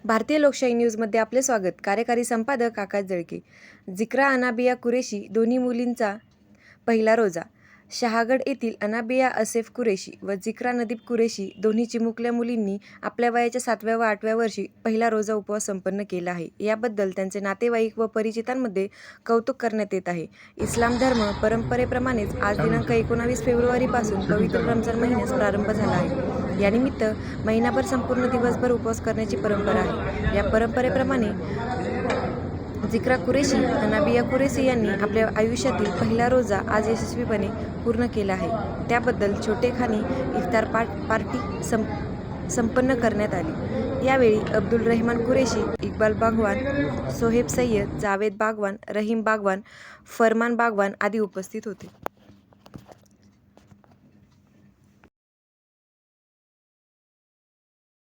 भारतीय लोकशाही न्यूजमध्ये आपले स्वागत. कार्यकारी संपादक आकाश जळके. जिक्रा अनाबिया कुरेशी दोन्ही मुलींचा पहिला रोजा. शहागड येथील अनाबिया असेफ कुरेशी व जिक्रा नदीब कुरेशी दोन्ही चिमुकल्या मुलींनी आपल्या वयाच्या 7व्या व 8व्या वर्षी पहिला रोजा उपवास संपन्न केला आहे. याबद्दल त्यांचे नातेवाईक व परिचितांमध्ये कौतुक करण्यात येत आहे. इस्लाम धर्म परंपरेप्रमाणेच आज दिनांक 19 फेब्रुवारीपासून पवित्र रमजान महिन्यास प्रारंभ झाला आहे. यानिमित्त महिनाभर संपूर्ण दिवसभर उपवास करण्याची परंपरा आहे. या परंपरेप्रमाणे जिक्रा कुरेशी अनाबिया कुरेशी यांनी आपल्या आयुष्यातील पहिला रोजा आज यशस्वीपणे पूर्ण केला आहे. त्याबद्दल छोटेखानी इफ्तार पार्टी संपन्न करण्यात आली. यावेळी अब्दुल रहमान कुरेशी, इक्बाल बागवान, सोहेब सय्यद, जावेद बागवान, रहीम बागवान, फरमान बागवान आदी उपस्थित होते.